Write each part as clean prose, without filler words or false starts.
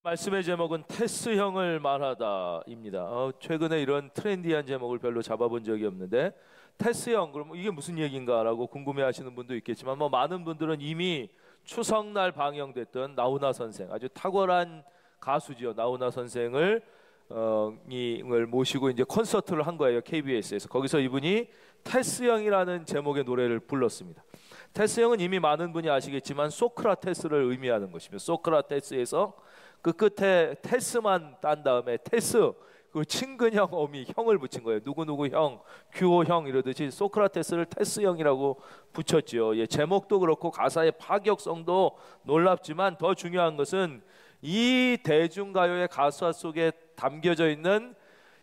말씀의 제목은 테스형을 말하다입니다. 최근에 이런 트렌디한 제목을 별로 잡아본 적이 없는데 테스형, 그럼 이게 무슨 얘기인가라고 궁금해하시는 분도 있겠지만 많은 분들은 이미 추석날 방영됐던 나훈아 선생, 아주 탁월한 가수죠. 나훈아 선생을 모시고 이제 콘서트를 한 거예요. KBS에서. 거기서 이분이 테스형이라는 제목의 노래를 불렀습니다. 테스형은 이미 많은 분이 아시겠지만 소크라테스를 의미하는 것이며, 소크라테스에서 그 끝에 테스만 딴 다음에 테스, 그 친근형 어미 형을 붙인 거예요. 누구누구 형, 규호 형 이러듯이 소크라테스를 테스형이라고 붙였죠. 예, 제목도 그렇고 가사의 파격성도 놀랍지만 더 중요한 것은 이 대중가요의 가사 속에 담겨져 있는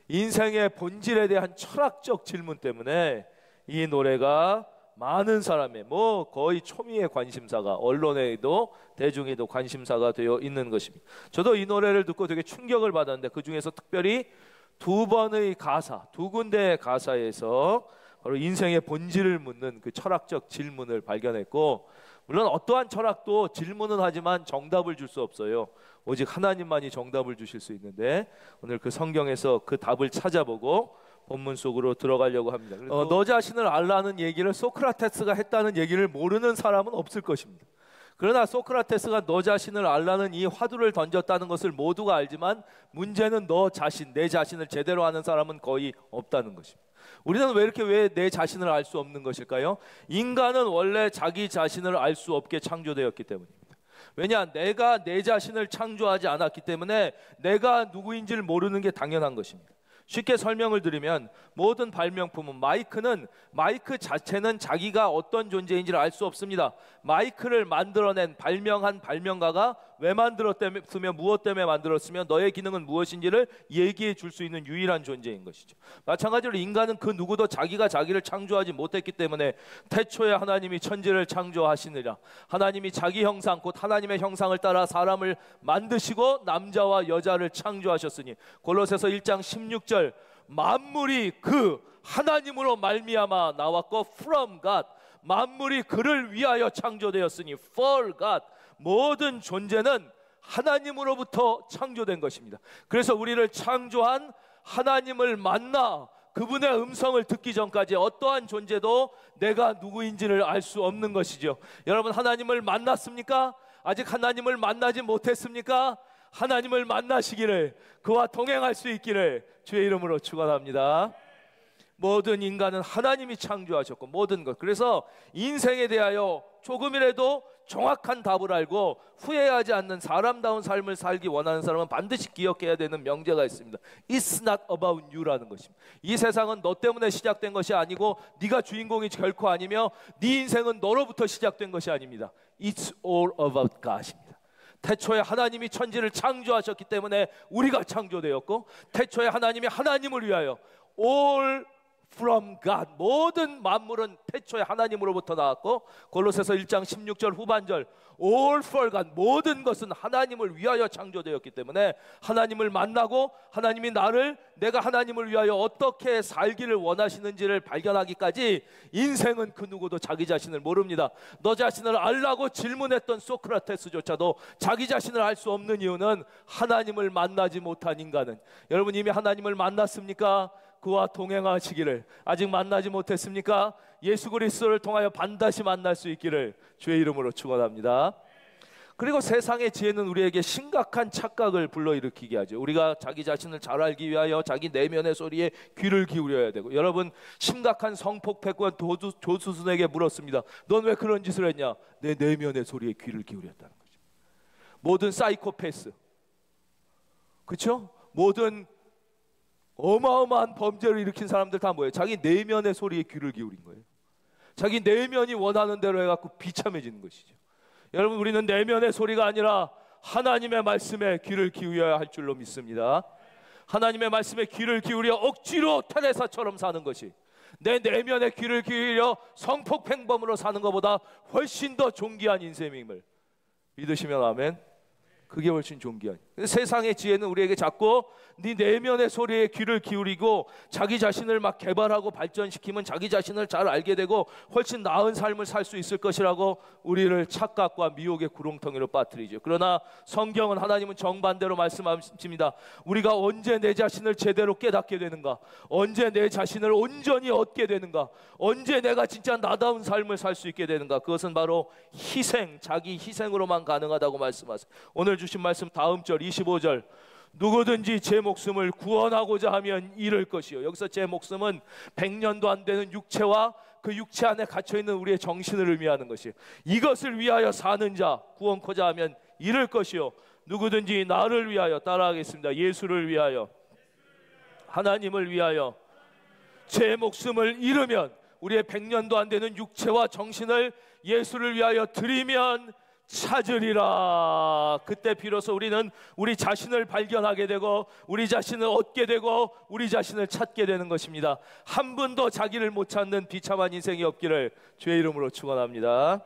인생의 본질에 대한 철학적 질문 때문에 이 노래가 많은 사람의 거의 초미의 관심사가, 언론에도 대중에도 관심사가 되어 있는 것입니다. 저도 이 노래를 듣고 되게 충격을 받았는데 그 중에서 특별히 두 번의 가사, 두 군데의 가사에서 바로 인생의 본질을 묻는 그 철학적 질문을 발견했고, 물론 어떠한 철학도 질문은 하지만 정답을 줄 수 없어요. 오직 하나님만이 정답을 주실 수 있는데 오늘 그 성경에서 그 답을 찾아보고 본문 속으로 들어가려고 합니다. 너 자신을 알라는 얘기를 소크라테스가 했다는 얘기를 모르는 사람은 없을 것입니다. 그러나 소크라테스가 너 자신을 알라는 이 화두를 던졌다는 것을 모두가 알지만 문제는 너 자신, 내 자신을 제대로 아는 사람은 거의 없다는 것입니다. 우리는 왜 내 자신을 알 수 없는 것일까요? 인간은 원래 자기 자신을 알 수 없게 창조되었기 때문입니다. 왜냐? 내가 내 자신을 창조하지 않았기 때문에 내가 누구인지를 모르는 게 당연한 것입니다. 쉽게 설명을 드리면 모든 발명품은, 마이크 자체는 자기가 어떤 존재인지를 알 수 없습니다. 마이크를 만들어낸 발명한 발명가가 왜 만들었으며 무엇 때문에 만들었으며 너의 기능은 무엇인지를 얘기해 줄 수 있는 유일한 존재인 것이죠. 마찬가지로 인간은 그 누구도 자기가 자기를 창조하지 못했기 때문에 태초에 하나님이 천지를 창조하시느라 하나님이 자기 형상, 곧 하나님의 형상을 따라 사람을 만드시고 남자와 여자를 창조하셨으니 골로새서 1장 16절 만물이 그 하나님으로 말미암아 나왔고 from God, 만물이 그를 위하여 창조되었으니 for God, 모든 존재는 하나님으로부터 창조된 것입니다. 그래서 우리를 창조한 하나님을 만나 그분의 음성을 듣기 전까지 어떠한 존재도 내가 누구인지를 알 수 없는 것이죠. 여러분, 하나님을 만났습니까? 아직 하나님을 만나지 못했습니까? 하나님을 만나시기를, 그와 동행할 수 있기를 주의 이름으로 축원합니다. 모든 인간은 하나님이 창조하셨고 모든 것, 그래서 인생에 대하여 조금이라도 정확한 답을 알고 후회하지 않는 사람다운 삶을 살기 원하는 사람은 반드시 기억해야 되는 명제가 있습니다. It's not about you라는 것입니다. 이 세상은 너 때문에 시작된 것이 아니고 네가 주인공이 결코 아니며 네 인생은 너로부터 시작된 것이 아닙니다. It's all about God입니다. 태초에 하나님이 천지를 창조하셨기 때문에 우리가 창조되었고, 태초에 하나님이 하나님을 위하여 all from God, 모든 만물은 태초에 하나님으로부터 나왔고, 골로새서 1장 16절 후반절 all for God, 모든 것은 하나님을 위하여 창조되었기 때문에 하나님을 만나고 하나님이 내가 하나님을 위하여 어떻게 살기를 원하시는지를 발견하기까지 인생은 그 누구도 자기 자신을 모릅니다. 너 자신을 알라고 질문했던 소크라테스조차도 자기 자신을 알 수 없는 이유는 하나님을 만나지 못한 인간은, 여러분 이미 하나님을 만났습니까? 그와 동행하시기를. 아직 만나지 못했습니까? 예수 그리스도를 통하여 반드시 만날 수 있기를 주의 이름으로 축원합니다. 그리고 세상의 지혜는 우리에게 심각한 착각을 불러일으키게 하죠. 우리가 자기 자신을 잘 알기 위하여 자기 내면의 소리에 귀를 기울여야 되고, 여러분 심각한 성폭행과 조수순에게 물었습니다. 넌 왜 그런 짓을 했냐? 내 내면의 소리에 귀를 기울였다는 거죠. 모든 사이코패스, 그렇죠? 모든 어마어마한 범죄를 일으킨 사람들 다 뭐예요? 자기 내면의 소리에 귀를 기울인 거예요. 자기 내면이 원하는 대로 해갖고 비참해지는 것이죠. 여러분, 우리는 내면의 소리가 아니라 하나님의 말씀에 귀를 기울여야 할 줄로 믿습니다. 하나님의 말씀에 귀를 기울여 억지로 테레사처럼 사는 것이, 내 내면에 귀를 기울여 성폭행범으로 사는 것보다 훨씬 더 존귀한 인생임을 믿으시면 아멘. 그게 훨씬 좋은 게 아니에요. 세상의 지혜는 우리에게 자꾸 네 내면의 소리에 귀를 기울이고 자기 자신을 막 개발하고 발전시키면 자기 자신을 잘 알게 되고 훨씬 나은 삶을 살 수 있을 것이라고 우리를 착각과 미혹의 구렁텅이로 빠뜨리죠. 그러나 성경은, 하나님은 정반대로 말씀하십니다. 우리가 언제 내 자신을 제대로 깨닫게 되는가, 언제 내 자신을 온전히 얻게 되는가, 언제 내가 진짜 나다운 삶을 살 수 있게 되는가, 그것은 바로 희생, 자기 희생으로만 가능하다고 말씀하세요. 오늘 주신 말씀 다음 절 25절, 누구든지 제 목숨을 구원하고자 하면 잃을 것이요. 여기서 제 목숨은 100년도 안 되는 육체와 그 육체 안에 갇혀있는 우리의 정신을 의미하는 것이에요. 이것을 위하여 사는 자 구원코자 하면 잃을 것이요, 누구든지 나를 위하여, 따라하겠습니다. 예수를 위하여, 하나님을 위하여 제 목숨을 잃으면, 우리의 100년도 안 되는 육체와 정신을 예수를 위하여 드리면 찾으리라. 그때 비로소 우리는 우리 자신을 발견하게 되고 우리 자신을 얻게 되고 우리 자신을 찾게 되는 것입니다. 한 번도 자기를 못 찾는 비참한 인생이 없기를 주의 이름으로 축원합니다.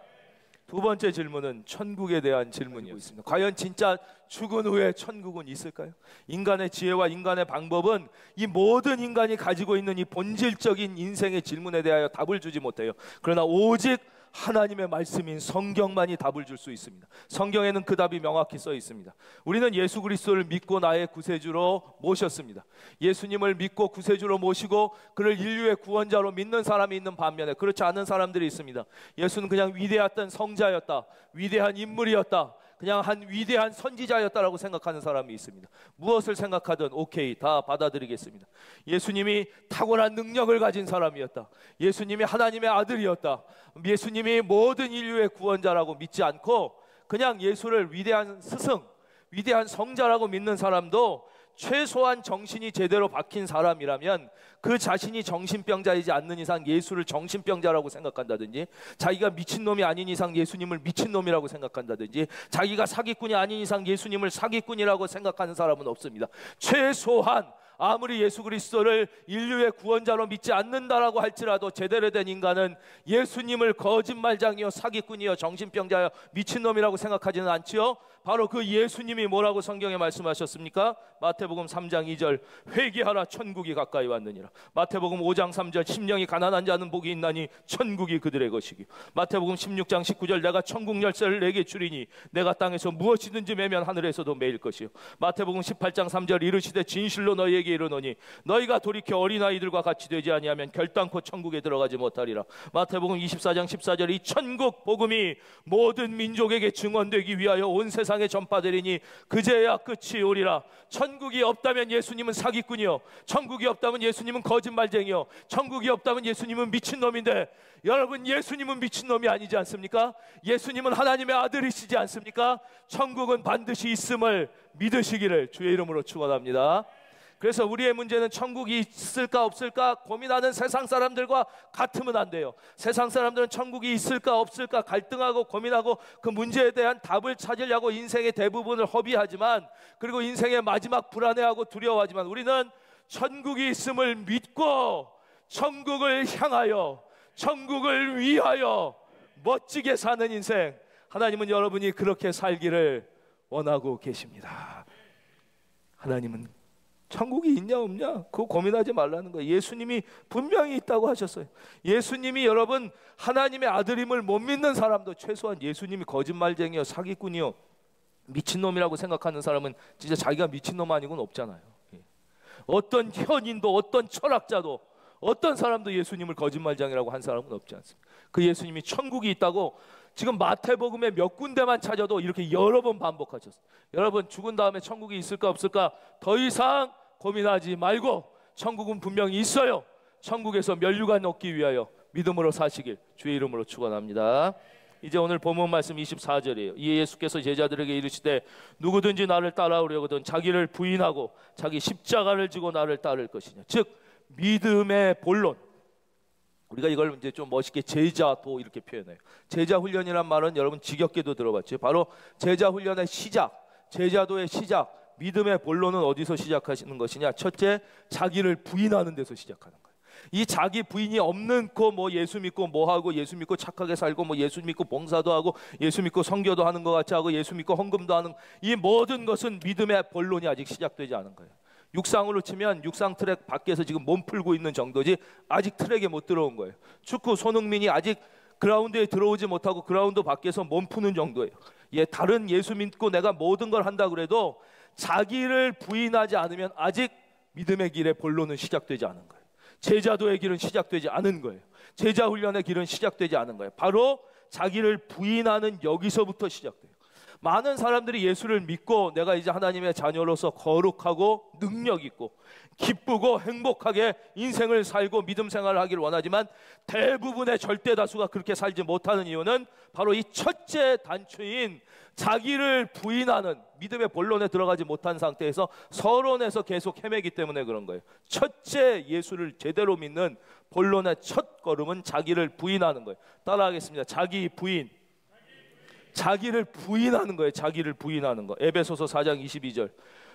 두 번째 질문은 천국에 대한 질문이었습니다. 과연 진짜 죽은 후에 천국은 있을까요? 인간의 지혜와 인간의 방법은 이 모든 인간이 가지고 있는 이 본질적인 인생의 질문에 대하여 답을 주지 못해요. 그러나 오직 하나님의 말씀인 성경만이 답을 줄 수 있습니다. 성경에는 그 답이 명확히 써 있습니다. 우리는 예수 그리스도를 믿고 나의 구세주로 모셨습니다. 예수님을 믿고 구세주로 모시고 그를 인류의 구원자로 믿는 사람이 있는 반면에 그렇지 않은 사람들이 있습니다. 예수는 그냥 위대했던 성자였다, 위대한 인물이었다, 그냥 한 위대한 선지자였다라고 생각하는 사람이 있습니다. 무엇을 생각하든 오케이, 다 받아들이겠습니다. 예수님이 탁월한 능력을 가진 사람이었다, 예수님이 하나님의 아들이었다, 예수님이 모든 인류의 구원자라고 믿지 않고 그냥 예수를 위대한 스승, 위대한 성자라고 믿는 사람도 최소한 정신이 제대로 박힌 사람이라면 그 자신이 정신병자이지 않는 이상 예수를 정신병자라고 생각한다든지, 자기가 미친놈이 아닌 이상 예수님을 미친놈이라고 생각한다든지, 자기가 사기꾼이 아닌 이상 예수님을 사기꾼이라고 생각하는 사람은 없습니다. 최소한 아무리 예수 그리스도를 인류의 구원자로 믿지 않는다라고 할지라도 제대로 된 인간은 예수님을 거짓말장이요, 사기꾼이요, 정신병자요, 미친놈이라고 생각하지는 않지요. 바로 그 예수님이 뭐라고 성경에 말씀하셨습니까? 마태복음 3장 2절, 회개하라 천국이 가까이 왔느니라. 마태복음 5장 3절, 심령이 가난한 자는 복이 있나니 천국이 그들의 것이기. 마태복음 16장 19절, 내가 천국 열쇠를 내게 주리니 내가 땅에서 무엇이든지 매면 하늘에서도 매일 것이요. 마태복음 18장 3절, 이르시되 진실로 너희에게 이르노니 너희가 돌이켜 어린아이들과 같이 되지 아니하면 결단코 천국에 들어가지 못하리라. 마태복음 24장 14절, 이 천국 복음이 모든 민족에게 증언되기 위하여 온 세상에 전파되리니 그제야 끝이 오리라. 천국이 없다면 예수님은 사기꾼이요, 천국이 없다면 예수님은 거짓말쟁이요, 천국이 없다면 예수님은 미친놈인데, 여러분 예수님은 미친놈이 아니지 않습니까? 예수님은 하나님의 아들이시지 않습니까? 천국은 반드시 있음을 믿으시기를 주의 이름으로 축원합니다. 그래서 우리의 문제는 천국이 있을까 없을까 고민하는 세상 사람들과 같으면 안 돼요. 세상 사람들은 천국이 있을까 없을까 갈등하고 고민하고 그 문제에 대한 답을 찾으려고 인생의 대부분을 허비하지만, 그리고 인생의 마지막 불안해하고 두려워하지만, 우리는 천국이 있음을 믿고 천국을 향하여, 천국을 위하여 멋지게 사는 인생, 하나님은 여러분이 그렇게 살기를 원하고 계십니다. 하나님은 천국이 있냐 없냐 그거 고민하지 말라는 거예요. 예수님이 분명히 있다고 하셨어요. 예수님이, 여러분 하나님의 아들임을 못 믿는 사람도 최소한 예수님이 거짓말쟁이요, 사기꾼이요, 미친놈이라고 생각하는 사람은 진짜 자기가 미친놈 아니고는 없잖아요. 어떤 현인도 어떤 철학자도 어떤 사람도 예수님을 거짓말쟁이라고 한 사람은 없지 않습니다. 그 예수님이 천국이 있다고 지금 마태복음에 몇 군데만 찾아도 이렇게 여러 번 반복하셨어요. 여러분 죽은 다음에 천국이 있을까 없을까 더 이상 고민하지 말고 천국은 분명히 있어요. 천국에서 면류관 얻기 위하여 믿음으로 사시길 주의 이름으로 축원합니다. 이제 오늘 본문 말씀 24절이에요. 이에 예수께서 제자들에게 이르시되 누구든지 나를 따라오려거든 자기를 부인하고 자기 십자가를 지고 나를 따를 것이냐. 즉 믿음의 본론. 우리가 이걸 이제 좀 멋있게 제자도 이렇게 표현해요. 제자 훈련이란 말은 여러분 지겹게도 들어봤죠. 바로 제자 훈련의 시작, 제자도의 시작, 믿음의 본론은 어디서 시작하시는 것이냐? 첫째, 자기를 부인하는 데서 시작하는 거예요. 이 자기 부인이 없는 거 뭐 예수 믿고 뭐 하고 예수 믿고 착하게 살고 뭐 예수 믿고 봉사도 하고 예수 믿고 선교도 하는 것 같이 하고 예수 믿고 헌금도 하는 이 모든 것은 믿음의 본론이 아직 시작되지 않은 거예요. 육상으로 치면 육상 트랙 밖에서 지금 몸 풀고 있는 정도지 아직 트랙에 못 들어온 거예요. 축구 손흥민이 아직 그라운드에 들어오지 못하고 그라운드 밖에서 몸 푸는 정도예요. 다른 예수 믿고 내가 모든 걸 한다 그래도 자기를 부인하지 않으면 아직 믿음의 길의 본론은 시작되지 않은 거예요. 제자도의 길은 시작되지 않은 거예요. 제자 훈련의 길은 시작되지 않은 거예요. 바로 자기를 부인하는 여기서부터 시작돼요. 많은 사람들이 예수를 믿고 내가 이제 하나님의 자녀로서 거룩하고 능력 있고 기쁘고 행복하게 인생을 살고 믿음 생활을 하기를 원하지만 대부분의 절대 다수가 그렇게 살지 못하는 이유는 바로 이 첫째 단추인 자기를 부인하는 믿음의 본론에 들어가지 못한 상태에서 서론에서 계속 헤매기 때문에 그런 거예요. 첫째 예수를 제대로 믿는 본론의 첫 걸음은 자기를 부인하는 거예요. 따라하겠습니다. 자기 부인. 자기를 부인하는 거예요. 자기를 부인하는 거. 에베소서 4장 22절.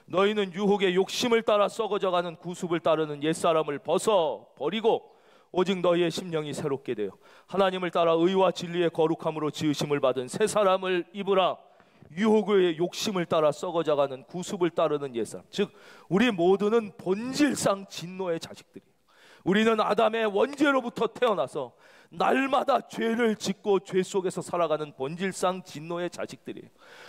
너희는 유혹의 욕심을 따라 썩어져가는 구습을 따르는 옛사람을 벗어 버리고 오직 너희의 심령이 새롭게 되어 하나님을 따라 의와 진리의 거룩함으로 지으심을 받은 새 사람을 입으라. 유혹의 욕심을 따라 썩어져가는 구습을 따르는 옛사람. 즉 우리 모두는 본질상 진노의 자식들이에요. 우리는 아담의 원죄로부터 태어나서 날마다 죄를 짓고 죄 속에서 살아가는 본질상 진노의 자식들이에요.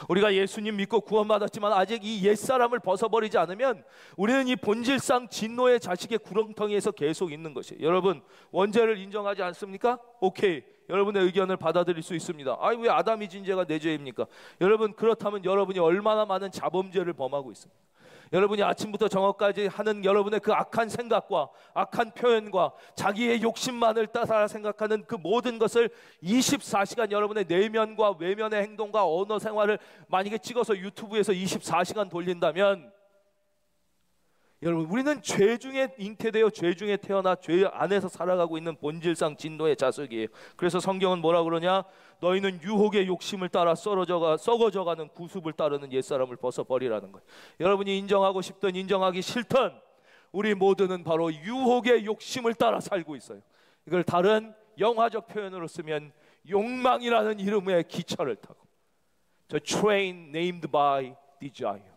우리가 예수님 믿고 구원받았지만 아직 이 옛사람을 벗어버리지 않으면 우리는 이 본질상 진노의 자식의 구렁텅이에서 계속 있는 것이에요. 여러분 원죄를 인정하지 않습니까? 오케이, 여러분의 의견을 받아들일 수 있습니다. 왜 아담이 진 죄가 내 죄입니까? 여러분 그렇다면 여러분이 얼마나 많은 자범죄를 범하고 있습니까? 여러분이 아침부터 저녁까지 하는 여러분의 그 악한 생각과 악한 표현과 자기의 욕심만을 따라 생각하는 그 모든 것을 24시간 여러분의 내면과 외면의 행동과 언어 생활을 만약에 찍어서 유튜브에서 24시간 돌린다면 여러분 우리는 죄 중에 잉태되어 죄 중에 태어나 죄 안에서 살아가고 있는 본질상 진노의 자식이에요. 그래서 성경은 뭐라 그러냐? 너희는 유혹의 욕심을 따라 썩어져가는 구습을 따르는 옛사람을 벗어버리라는 거예요. 여러분이 인정하고 싶든 인정하기 싫든 우리 모두는 바로 유혹의 욕심을 따라 살고 있어요. 이걸 다른 영화적 표현으로 쓰면 욕망이라는 이름의 기차를 타고 The train named by desire.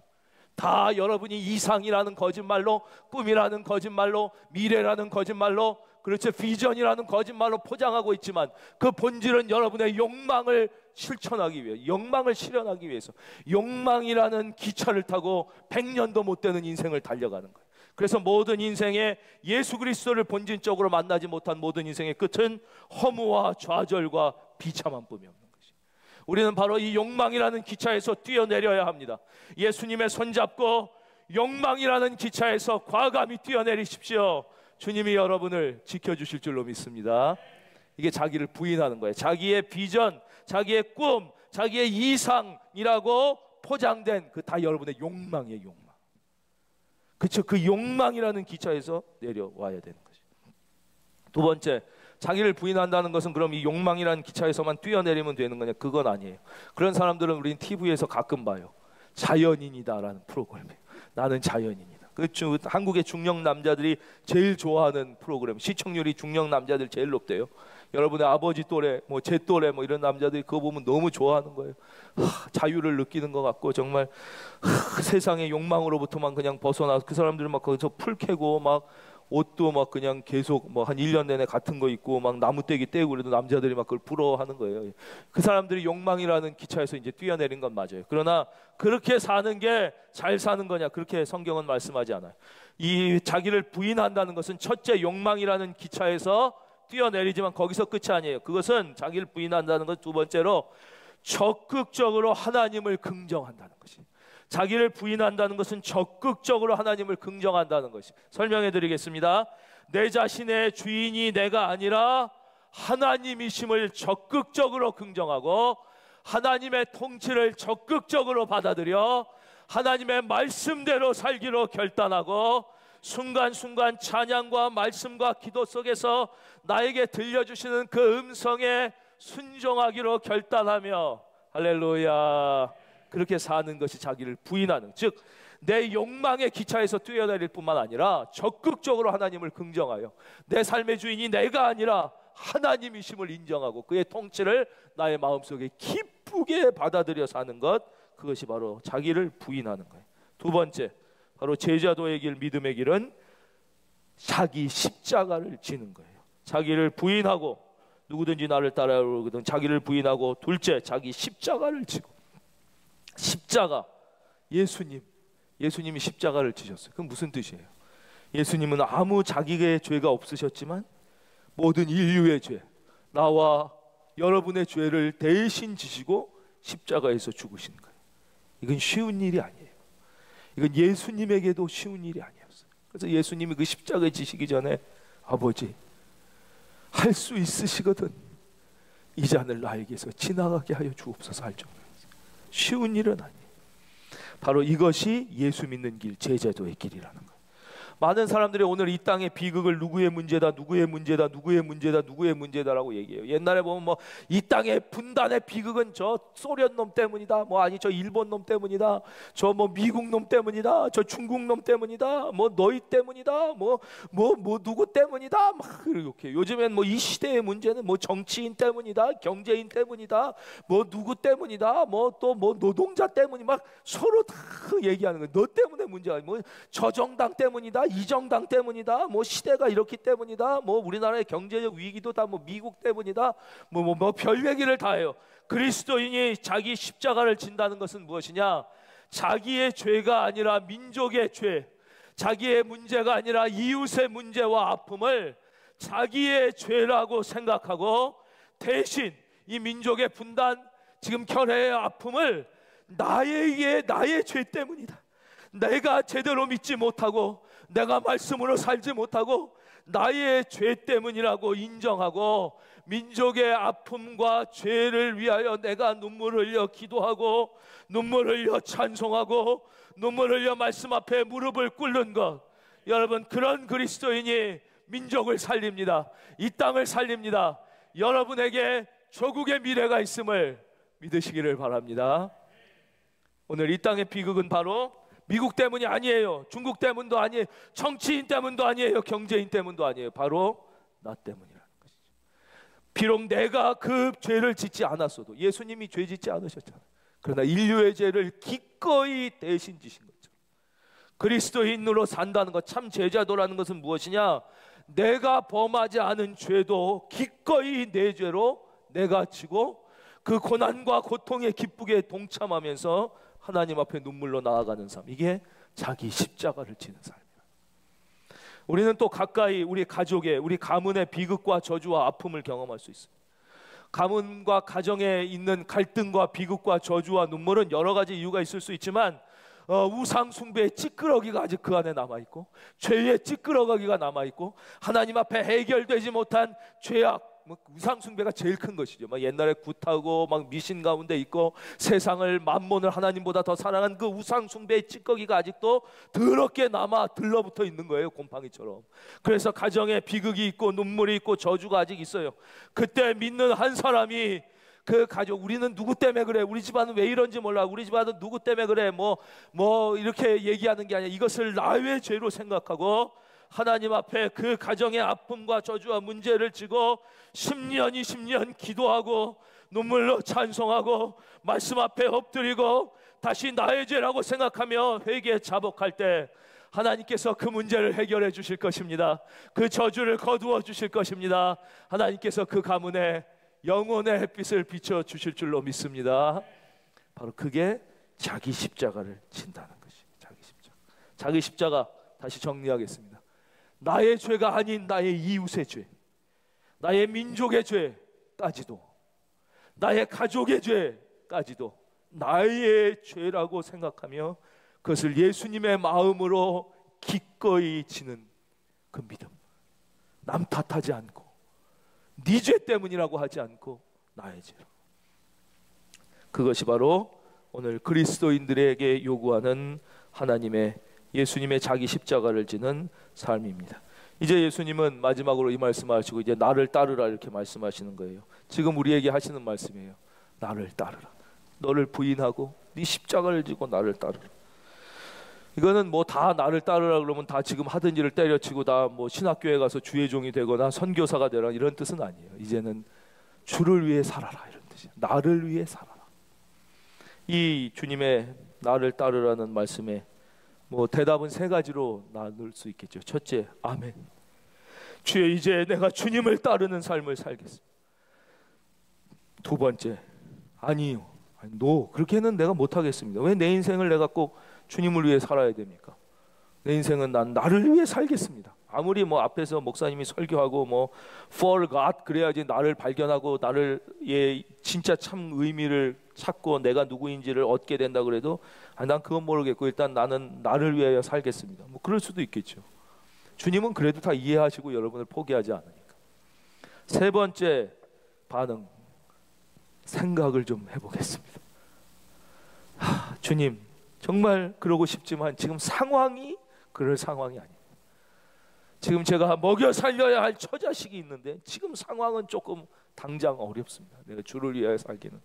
다 여러분이 이상이라는 거짓말로, 꿈이라는 거짓말로, 미래라는 거짓말로, 그렇죠, 비전이라는 거짓말로 포장하고 있지만 그 본질은 여러분의 욕망을 실천하기 위해, 욕망을 실현하기 위해서 욕망이라는 기차를 타고 100년도 못 되는 인생을 달려가는 거예요. 그래서 모든 인생에 예수 그리스도를 본질적으로 만나지 못한 모든 인생의 끝은 허무와 좌절과 비참함뿐이 없는 것이. 우리는 바로 이 욕망이라는 기차에서 뛰어내려야 합니다. 예수님의 손잡고 욕망이라는 기차에서 과감히 뛰어내리십시오. 주님이 여러분을 지켜주실 줄로 믿습니다. 이게 자기를 부인하는 거예요. 자기의 비전, 자기의 꿈, 자기의 이상이라고 포장된 그 다 여러분의 욕망이에요. 욕망. 그렇죠? 그 욕망이라는 기차에서 내려와야 되는 거죠. 두 번째, 자기를 부인한다는 것은 그럼 이 욕망이라는 기차에서만 뛰어내리면 되는 거냐? 그건 아니에요. 그런 사람들은 우리는 TV에서 가끔 봐요. 자연인이다라는 프로그램이에요. 나는 자연인이다. 그렇죠. 한국의 중년 남자들이 제일 좋아하는 프로그램. 시청률이 중년 남자들 제일 높대요. 여러분의 아버지 또래, 제 또래 이런 남자들이 그거 보면 너무 좋아하는 거예요. 자유를 느끼는 것 같고 정말 세상의 욕망으로부터만 그냥 벗어나서 그 사람들은 막 거기서 풀 캐고 막 옷도 막 그냥 계속 한 1년 내내 같은 거 입고 막 나무떼기 떼고 그래도 남자들이 막 그걸 부러워하는 거예요. 그 사람들이 욕망이라는 기차에서 이제 뛰어내린 건 맞아요. 그러나 그렇게 사는 게 잘 사는 거냐? 그렇게 성경은 말씀하지 않아요. 이 자기를 부인한다는 것은 첫째 욕망이라는 기차에서 뛰어내리지만 거기서 끝이 아니에요. 그것은 자기를 부인한다는 것 두 번째로 적극적으로 하나님을 긍정한다는 것이. 자기를 부인한다는 것은 적극적으로 하나님을 긍정한다는 것이. 설명해 드리겠습니다. 내 자신의 주인이 내가 아니라 하나님이심을 적극적으로 긍정하고 하나님의 통치를 적극적으로 받아들여 하나님의 말씀대로 살기로 결단하고 순간순간 찬양과 말씀과 기도 속에서 나에게 들려주시는 그 음성에 순종하기로 결단하며 할렐루야, 그렇게 사는 것이 자기를 부인하는, 즉 내 욕망의 기차에서 뛰어내릴 뿐만 아니라 적극적으로 하나님을 긍정하여 내 삶의 주인이 내가 아니라 하나님이심을 인정하고 그의 통치를 나의 마음속에 기쁘게 받아들여 사는 것, 그것이 바로 자기를 부인하는 거예요. 두 번째, 바로 제자도의 길, 믿음의 길은 자기 십자가를 지는 거예요. 자기를 부인하고, 누구든지 나를 따라오거든 자기를 부인하고, 둘째 자기 십자가를 지고. 십자가, 예수님이 십자가를 지셨어요. 그건 무슨 뜻이에요? 예수님은 아무 자기의 죄가 없으셨지만 모든 인류의 죄, 나와 여러분의 죄를 대신 지시고 십자가에서 죽으신 거예요. 이건 쉬운 일이 아니에요. 이건 예수님에게도 쉬운 일이 아니었어요. 그래서 예수님이 그 십자가에 지시기 전에 아버지, 할 수 있으시거든 이 잔을 나에게서 지나가게 하여 주옵소서 할 정도였어요. 쉬운 일은 아니에요. 바로 이것이 예수 믿는 길, 제자도의 길이라는 거예요. 많은 사람들이 오늘 이 땅의 비극을 누구의 문제다, 누구의 문제다, 누구의 문제다, 누구의 문제다라고 얘기해요. 옛날에 보면 뭐 이 땅의 분단의 비극은 저 소련 놈 때문이다, 뭐 아니 저 일본 놈 때문이다, 저 뭐 미국 놈 때문이다, 저 중국 놈 때문이다, 뭐 너희 때문이다, 뭐 누구 때문이다, 막 이렇게. 요즘엔 뭐 이 시대의 문제는 뭐 정치인 때문이다, 경제인 때문이다, 뭐 누구 때문이다, 뭐 또 뭐 노동자 때문이 막 서로 다 얘기하는 거예요. 너 때문에 문제가, 뭐 저 정당 때문이다, 이 정당 때문이다, 뭐 시대가 이렇기 때문이다, 뭐 우리나라의 경제적 위기도 다 뭐 미국 때문이다, 뭐 별 얘기를 다 해요. 그리스도인이 자기 십자가를 진다는 것은 무엇이냐? 자기의 죄가 아니라 민족의 죄, 자기의 문제가 아니라 이웃의 문제와 아픔을 자기의 죄라고 생각하고 대신 이 민족의 분단, 지금 결혜의 아픔을 나의 죄 때문이다, 내가 제대로 믿지 못하고 내가 말씀으로 살지 못하고 나의 죄 때문이라고 인정하고, 민족의 아픔과 죄를 위하여 내가 눈물 흘려 기도하고 눈물 흘려 찬송하고 눈물 흘려 말씀 앞에 무릎을 꿇는 것, 여러분, 그런 그리스도인이 민족을 살립니다. 이 땅을 살립니다. 여러분에게 조국의 미래가 있음을 믿으시기를 바랍니다. 오늘 이 땅의 비극은 바로 미국 때문이 아니에요. 중국 때문도 아니에요. 정치인 때문도 아니에요. 경제인 때문도 아니에요. 바로 나 때문이라는 것이죠. 비록 내가 그 죄를 짓지 않았어도, 예수님이 죄 짓지 않으셨잖아요. 그러나 인류의 죄를 기꺼이 대신 지신 거죠. 그리스도인으로 산다는 것, 참 제자도라는 것은 무엇이냐? 내가 범하지 않은 죄도 기꺼이 내 죄로 내가 지고 그 고난과 고통에 기쁘게 동참하면서 하나님 앞에 눈물로 나아가는 삶, 이게 자기 십자가를 지는 삶이에요. 우리는 또 가까이 우리 가족의, 우리 가문의 비극과 저주와 아픔을 경험할 수 있어요. 가문과 가정에 있는 갈등과 비극과 저주와 눈물은 여러 가지 이유가 있을 수 있지만 우상 숭배의 찌끄러기가 아직 그 안에 남아있고, 죄의 찌끄러기가 남아있고, 하나님 앞에 해결되지 못한 죄악, 우상 숭배가 제일 큰 것이죠. 막 옛날에 굿하고 막 미신 가운데 있고 세상을, 만몬을 하나님보다 더 사랑한 그 우상 숭배의 찌꺼기가 아직도 더럽게 남아 들러붙어 있는 거예요, 곰팡이처럼. 그래서 가정에 비극이 있고 눈물이 있고 저주가 아직 있어요. 그때 믿는 한 사람이 그 가족, 우리는 누구 때문에 그래, 우리 집안은 왜 이런지 몰라, 우리 집안은 누구 때문에 그래, 뭐 이렇게 얘기하는 게 아니라 이것을 나의 죄로 생각하고 하나님 앞에 그 가정의 아픔과 저주와 문제를 지고 10년 20년 기도하고 눈물로 찬송하고 말씀 앞에 엎드리고 다시 나의 죄라고 생각하며 회개에 자복할 때 하나님께서 그 문제를 해결해 주실 것입니다. 그 저주를 거두어 주실 것입니다. 하나님께서 그 가문에 영혼의 햇빛을 비춰 주실 줄로 믿습니다. 바로 그게 자기 십자가를 진다는 것이에요. 자기 십자가 다시 정리하겠습니다. 나의 죄가 아닌 나의 이웃의 죄, 나의 민족의 죄까지도, 나의 가족의 죄까지도 나의 죄라고 생각하며 그것을 예수님의 마음으로 기꺼이 지는 그 믿음, 남 탓하지 않고 네 죄 때문이라고 하지 않고 나의 죄로, 그것이 바로 오늘 그리스도인들에게 요구하는 하나님의, 예수님의 자기 십자가를 지는 삶입니다. 이제 예수님은 마지막으로 이 말씀하시고 이제 나를 따르라 이렇게 말씀하시는 거예요. 지금 우리에게 하시는 말씀이에요. 나를 따르라. 너를 부인하고 네 십자가를 지고 나를 따르라. 이거는 뭐 다 나를 따르라 그러면 다 지금 하던 일을 때려치고 다 뭐 신학교에 가서 주의 종이 되거나 선교사가 되라 이런 뜻은 아니에요. 이제는 주를 위해 살아라 이런 뜻이에요. 나를 위해 살아라. 이 주님의 나를 따르라는 말씀에 뭐 대답은 세 가지로 나눌 수 있겠죠. 첫째, 아멘. 주여, 이제 내가 주님을 따르는 삶을 살겠습니다. 두 번째, 아니요, 노, 그렇게는 내가 못하겠습니다. 왜 내 인생을 내가 꼭 주님을 위해 살아야 됩니까? 내 인생은 난 나를 위해 살겠습니다. 아무리 뭐 앞에서 목사님이 설교하고 뭐 for God 그래야지 나를 발견하고 나를 진짜 참 의미를 찾고 내가 누구인지를 얻게 된다 그래도 난 그건 모르겠고 일단 나는 나를 위하여 살겠습니다. 뭐 그럴 수도 있겠죠. 주님은 그래도 다 이해하시고 여러분을 포기하지 않으니까. 세 번째 반응, 생각을 좀 해보겠습니다. 주님, 정말 그러고 싶지만 지금 상황이 그럴 상황이 아닙니다. 지금 제가 먹여 살려야 할 처자식이 있는데 지금 상황은 조금 당장 어렵습니다. 내가 주를 위하여 살기는.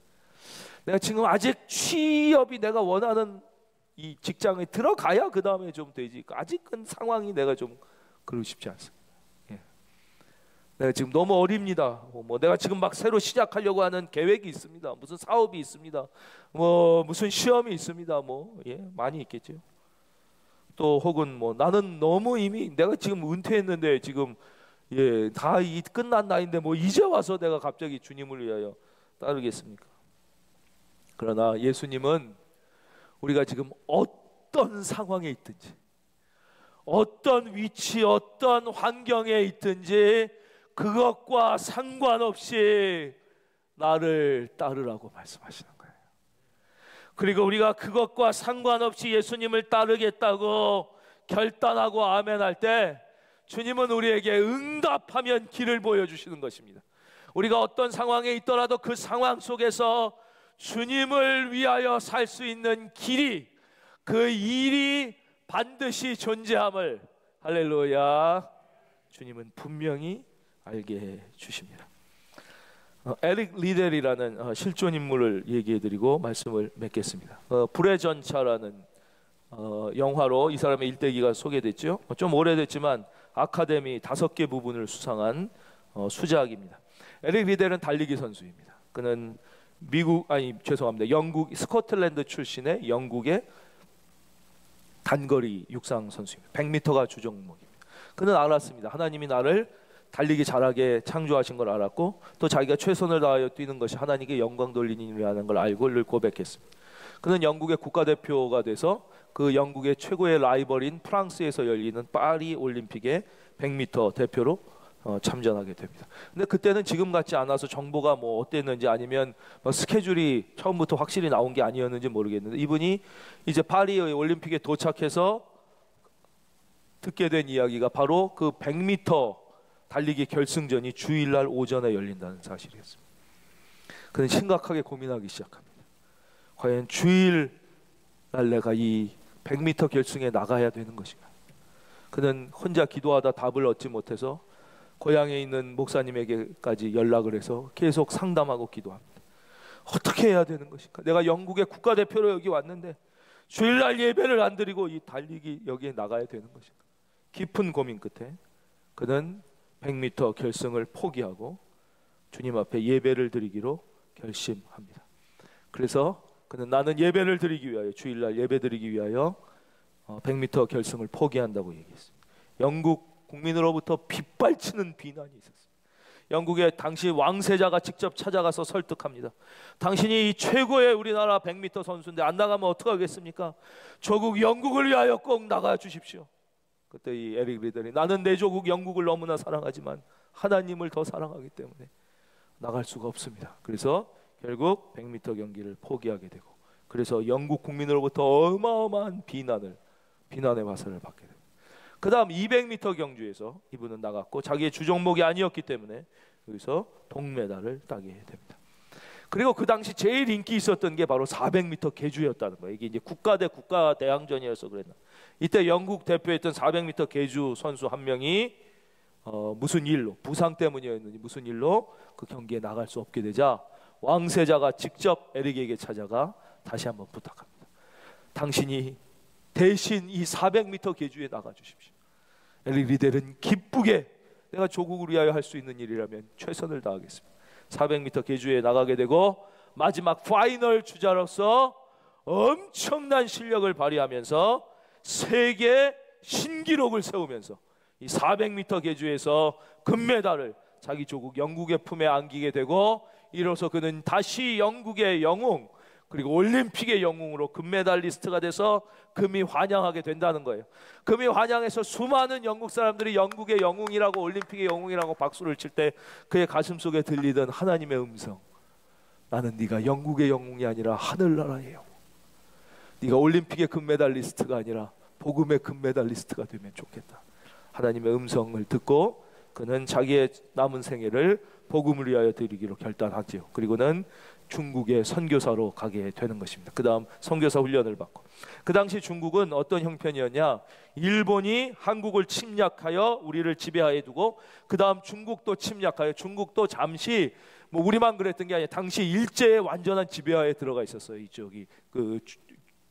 내가 지금 아직 취업이 내가 원하는 이 직장에 들어가야 그 다음에 좀 되지. 아직은 상황이 내가 좀 그러고 싶지 않습니다. 내가 지금 너무 어립니다. 뭐 내가 지금 막 새로 시작하려고 하는 계획이 있습니다. 무슨 사업이 있습니다. 뭐 무슨 시험이 있습니다. 많이 있겠죠. 또 혹은 뭐 나는 너무 이미 내가 지금 은퇴했는데 지금 다 끝난 나이인데 뭐 이제 와서 내가 갑자기 주님을 위하여 따르겠습니까? 그러나 예수님은 우리가 지금 어떤 상황에 있든지 어떤 위치 어떤 환경에 있든지 그것과 상관없이 나를 따르라고 말씀하시는 거예요. 그리고 우리가 그것과 상관없이 예수님을 따르겠다고 결단하고 아멘할 때 주님은 우리에게 응답하면 길을 보여주시는 것입니다. 우리가 어떤 상황에 있더라도 그 상황 속에서 주님을 위하여 살 수 있는 길이, 그 일이 반드시 존재함을 할렐루야 주님은 분명히 알게 해 주십니다. 에릭 리델이라는 실존 인물을 얘기해드리고 말씀을 맺겠습니다. 불의 전차라는 영화로 이 사람의 일대기가 소개됐죠. 좀 오래됐지만 아카데미 5개 부분을 수상한 수작입니다. 에릭 리델은 달리기 선수입니다. 그는 영국 스코틀랜드 출신의 영국의 단거리 육상 선수입니다. 100m가 주 종목입니다. 그는 알았습니다. 하나님이 나를 달리기 잘하게 창조하신 걸 알았고 또 자기가 최선을 다하여 뛰는 것이 하나님께 영광 돌리는 일이라는 걸 알고 늘 고백했습니다. 그는 영국의 국가대표가 돼서 그 영국의 최고의 라이벌인 프랑스에서 열리는 파리 올림픽의 100m 대표로 참전하게 됩니다. 근데 그때는 지금 같지 않아서 정보가 뭐 어땠는지 아니면 스케줄이 처음부터 확실히 나온 게 아니었는지 모르겠는데 이분이 이제 파리 올림픽에 도착해서 듣게 된 이야기가 바로 그 100m 달리기 결승전이 주일날 오전에 열린다는 사실이었습니다. 그는 심각하게 고민하기 시작합니다. 과연 주일날 내가 이 100m 결승에 나가야 되는 것인가? 그는 혼자 기도하다 답을 얻지 못해서 고향에 있는 목사님에게까지 연락을 해서 계속 상담하고 기도합니다. 어떻게 해야 되는 것인가? 내가 영국의 국가대표로 여기 왔는데 주일날 예배를 안 드리고 이 달리기 여기에 나가야 되는 것인가? 깊은 고민 끝에 그는 100m 결승을 포기하고 주님 앞에 예배를 드리기로 결심합니다. 그래서 그는 나는 예배를 드리기 위하여 주일날 예배 드리기 위하여 100m 결승을 포기한다고 얘기했습니다. 영국 국민으로부터 빗발치는 비난이 있었습니다. 영국의 당시 왕세자가 직접 찾아가서 설득합니다. 당신이 이 최고의 우리나라 100m 선수인데 안 나가면 어떡하겠습니까? 조국 영국을 위하여 꼭 나가 주십시오. 그때 이 에릭 리델이 나는 내 조국 영국을 너무나 사랑하지만 하나님을 더 사랑하기 때문에 나갈 수가 없습니다. 그래서 결국 100m 경기를 포기하게 되고 그래서 영국 국민으로부터 어마어마한 비난의 화살을 받게 됩니다. 그 다음 200m 경주에서 이분은 나갔고 자기의 주종목이 아니었기 때문에 여기서 동메달을 따게 됩니다. 그리고 그 당시 제일 인기 있었던 게 바로 400m 계주였다는 거예요. 이게 이제 국가 대 국가 대항전이어서 그랬나. 이때 영국 대표했던 400m 계주 선수 한 명이 무슨 일로 부상 때문이었는지 무슨 일로 그 경기에 나갈 수 없게 되자 왕세자가 직접 에릭에게 찾아가 다시 한번 부탁합니다. 당신이 대신 이 400m 계주에 나가 주십시오. 에릭 리델은 기쁘게 내가 조국을 위하여 할 수 있는 일이라면 최선을 다하겠습니다. 400m 계주에 나가게 되고 마지막 파이널 주자로서 엄청난 실력을 발휘하면서 세계 신기록을 세우면서 이 400m 계주에서 금메달을 자기 조국 영국의 품에 안기게 되고, 이로써 그는 다시 영국의 영웅 그리고 올림픽의 영웅으로 금메달리스트가 돼서 금이 환영하게 된다는 거예요. 금이 환영해서 수많은 영국 사람들이 영국의 영웅이라고 올림픽의 영웅이라고 박수를 칠 때 그의 가슴속에 들리던 하나님의 음성, 나는 네가 영국의 영웅이 아니라 하늘나라의 영웅, 네가 올림픽의 금메달리스트가 아니라 복음의 금메달리스트가 되면 좋겠다. 하나님의 음성을 듣고 그는 자기의 남은 생애를 복음을 위하여 드리기로 결단하지요. 그리고는 중국의 선교사로 가게 되는 것입니다. 그 다음 선교사 훈련을 받고, 그 당시 중국은 어떤 형편이었냐, 일본이 한국을 침략하여 우리를 지배하에 두고 그 다음 중국도 침략하여, 중국도 잠시 뭐 우리만 그랬던 게 아니라 당시 일제의 완전한 지배하에 들어가 있었어요. 이쪽이 그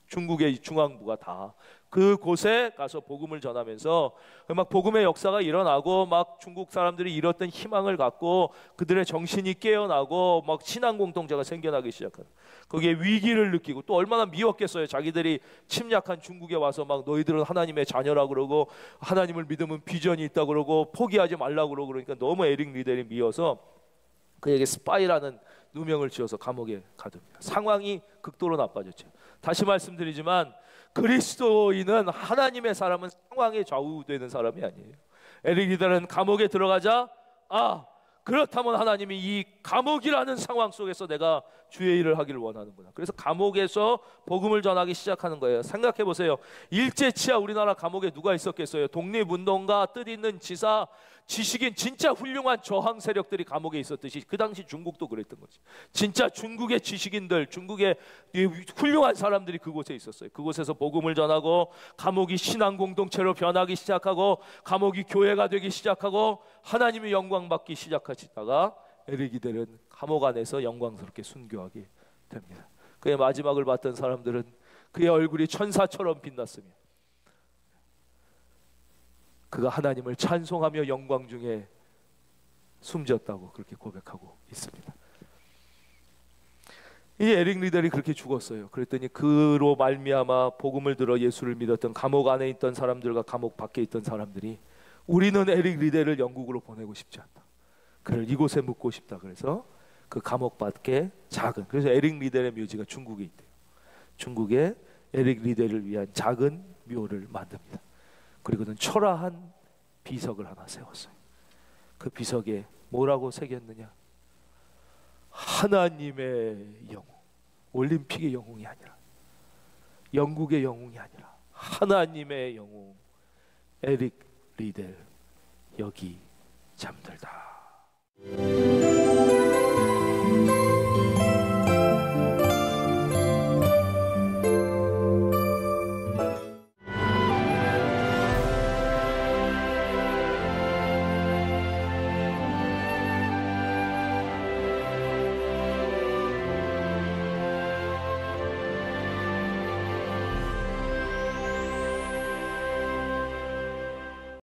중국의 중앙부가 다 그곳에 가서 복음을 전하면서 막 복음의 역사가 일어나고, 막 중국 사람들이 잃었던 희망을 갖고 그들의 정신이 깨어나고 막 신앙 공동체가 생겨나기 시작하는, 거기에 위기를 느끼고 또 얼마나 미웠겠어요. 자기들이 침략한 중국에 와서 막 너희들은 하나님의 자녀라 그러고 하나님을 믿으면 비전이 있다 그러고 포기하지 말라 그러고, 그러니까 너무 에릭 리델이 미워서 그에게 스파이라는 누명을 지어서 감옥에 가둡니다. 상황이 극도로 나빠졌죠. 다시 말씀드리지만 그리스도인은, 하나님의 사람은 상황에 좌우되는 사람이 아니에요. 에릭 리델은 감옥에 들어가자, 그렇다면 하나님이 이 감옥이라는 상황 속에서 내가 주의 일을 하기를 원하는구나. 그래서 감옥에서 복음을 전하기 시작하는 거예요. 생각해 보세요. 일제치하 우리나라 감옥에 누가 있었겠어요? 독립운동가, 뜻있는 지사, 지식인, 진짜 훌륭한 저항 세력들이 감옥에 있었듯이 그 당시 중국도 그랬던 거지. 진짜 중국의 지식인들, 중국의 훌륭한 사람들이 그곳에 있었어요. 그곳에서 복음을 전하고 감옥이 신앙 공동체로 변하기 시작하고 감옥이 교회가 되기 시작하고 하나님의 영광 받기 시작하시다가 에릭 리델은 감옥 안에서 영광스럽게 순교하게 됩니다. 그의 마지막을 봤던 사람들은 그의 얼굴이 천사처럼 빛났으며 그가 하나님을 찬송하며 영광 중에 숨졌다고 그렇게 고백하고 있습니다. 이 에릭 리델이 그렇게 죽었어요. 그랬더니 그로 말미암아 복음을 들어 예수를 믿었던 감옥 안에 있던 사람들과 감옥 밖에 있던 사람들이, 우리는 에릭 리델을 영국으로 보내고 싶지 않다, 그를 이곳에 묻고 싶다. 그래서 그 감옥 밖에 작은, 그래서 에릭 리델의 묘지가 중국에 있대요. 중국에 에릭 리델을 위한 작은 묘를 만듭니다. 그리고는 초라한 비석을 하나 세웠어요. 그 비석에 뭐라고 새겼느냐, 하나님의 영웅, 올림픽의 영웅이 아니라 영국의 영웅이 아니라 하나님의 영웅 에릭 리델 여기 잠들다.